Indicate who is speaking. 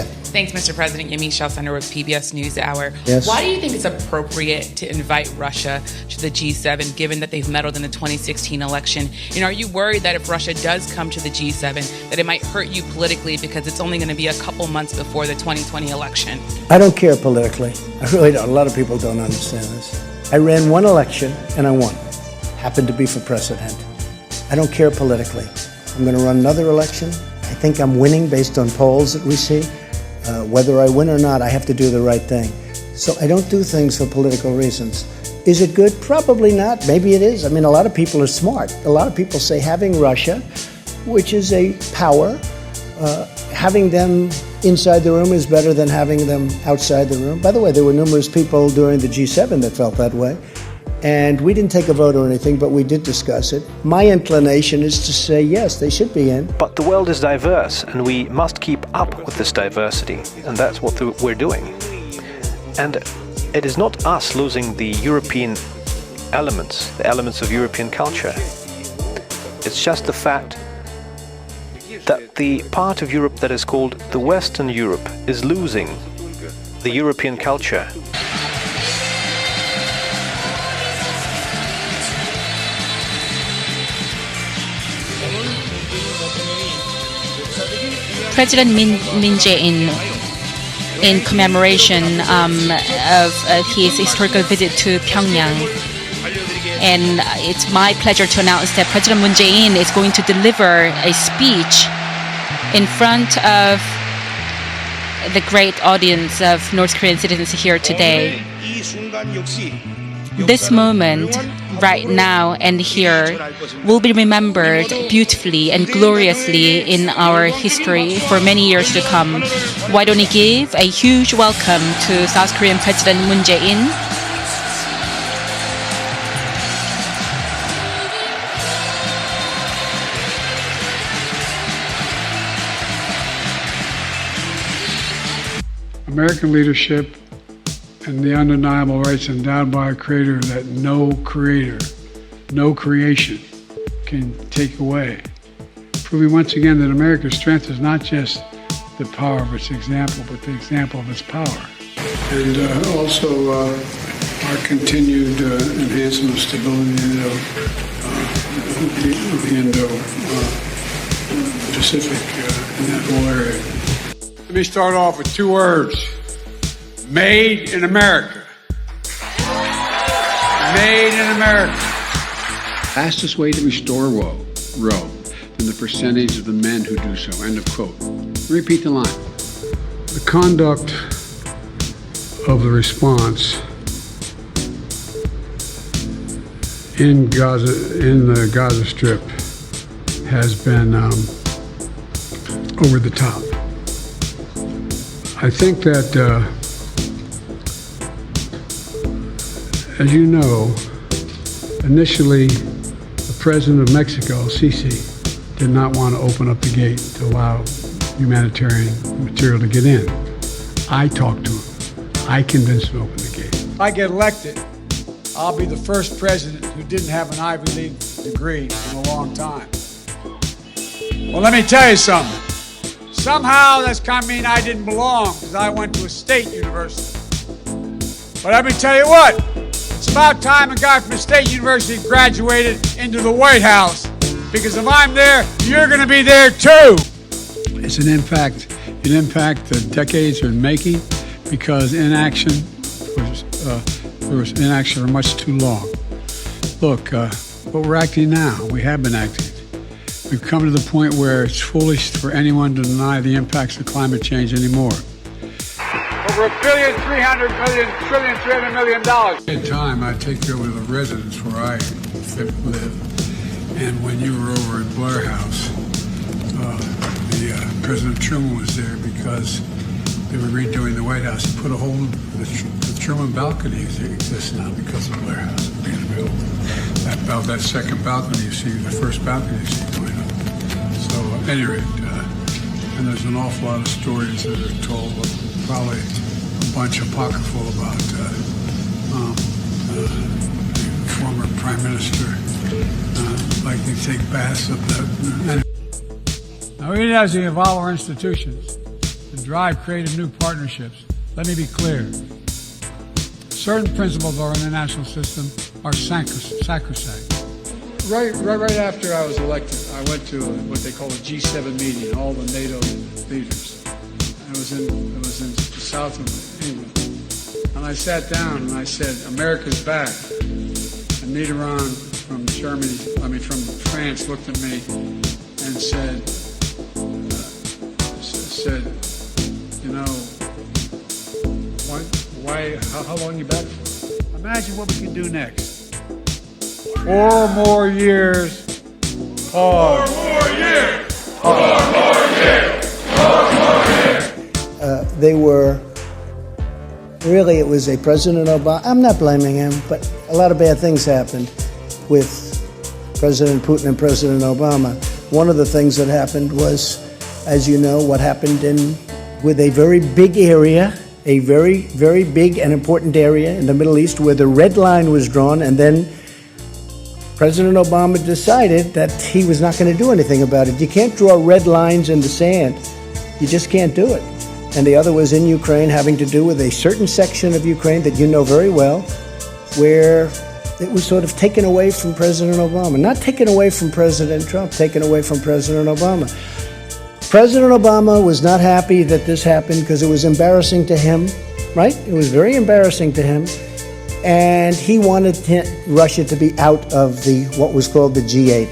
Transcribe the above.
Speaker 1: Thanks, Mr. President. Yamiche Alcindor with PBS NewsHour.
Speaker 2: Yes.
Speaker 1: Why do you think it's appropriate to invite Russia to the G7, given that they've meddled in the 2016 election? And are you worried that if Russia does come to the G7, that it might hurt you politically because it's only going to be a couple months before the 2020 election?
Speaker 2: I don't care politically. I really don't. A lot of people don't understand this. I ran one election and I won. Happened to be for president. I don't care politically. I'm going to run another election. I think I'm winning based on polls that we see. Whether I win or not, I have to do the right thing. So I don't do things for political reasons. Is it good? Probably not. Maybe it is. I mean, a lot of people are smart. A lot of people say having Russia, which is a power, having them inside the room is better than having them outside the room. By the way, there were numerous people during the G7 that felt that way. And we didn't take a vote or anything, but we did discuss it. My inclination is to say, yes, they should be in.
Speaker 3: But the world is diverse, and we must keep up with this diversity, and that's what we're doing. And it is not us losing the European elements, the elements of European culture. It's just the fact that the part of Europe that is called the Western Europe is losing the European culture.
Speaker 4: President Moon Jae-in, in commemoration of his historical visit to Pyongyang. And it's my pleasure to announce that President Moon Jae-in is going to deliver a speech in front of the great audience of North Korean citizens here today. This moment, right now and here, will be remembered beautifully and gloriously in our history for many years to come. Why don't we give a huge welcome to South Korean President Moon Jae-in.
Speaker 5: American leadership and the undeniable rights endowed by a creator that no creator, no creation can take away. Proving once again that America's strength is not just the power of its example, but the example of its power. And also our continued enhancement of stability of the Indo-Pacific in that whole area. Let me start off with two words. Made in America. Made in America.
Speaker 6: Fastest way to restore Rome than the percentage of the men who do so. End of quote. Repeat the line.
Speaker 5: The conduct of the response in the Gaza Strip has been over the top. I think that, as you know, initially the president of Mexico, Sisi, did not want to open up the gate to allow humanitarian material to get in. I talked to him. I convinced him to open the gate.
Speaker 7: If I get elected, I'll be the first president who didn't have an Ivy League degree in a long time. Well, let me tell you something. Somehow that's kind of mean I didn't belong because I went to a state university. But let me tell you what, it's about time a guy from a state university graduated into the White House, because if I'm there, you're going to be there too.
Speaker 5: It's an impact that decades are making, because inaction was inaction for much too long. Look, but we're acting now. We have been acting. We've come to the point where it's foolish for anyone to deny the impacts of climate change anymore.
Speaker 7: Over $1.3 billion.
Speaker 5: At time, I take you over to the residence where I live, and when you were over at Blair House, President Truman was there because they were redoing the White House. He put a hole in the Truman balcony as it exists now because of Blair House being built. That second balcony you see, the first balcony you see going up. So at any rate, and there's an awful lot of stories that are told, probably a bunch apocryphal about the former prime minister liking to take baths up that.
Speaker 7: Now, it doesn't involve our institutions. and drive creative new partnerships, let me be clear. Certain principles of our international system are sacrosanct. Right after I was elected, I went to what they call a G7 meeting, all the NATO leaders. It was in the south of England. And I sat down and I said, America's back. And Mitterrand from from France looked at me and said, how long are you back for? Imagine what we can do next. 4 more years. Pause. 4 more years. 4 more years. 4 more years.
Speaker 2: They were, really, it was a President Obama. I'm not blaming him, but a lot of bad things happened with President Putin and President Obama. One of the things that happened was, as you know, what happened with a very big area, a very, very big and important area in the Middle East where the red line was drawn, and then President Obama decided that he was not going to do anything about it. You can't draw red lines in the sand. You just can't do it. And the other was in Ukraine, having to do with a certain section of Ukraine that you know very well, where it was sort of taken away from President Obama. Not taken away from President Trump, taken away from President Obama. President Obama was not happy that this happened because it was embarrassing to him, right? It was very embarrassing to him. And he wanted Russia to be out of what was called the G8.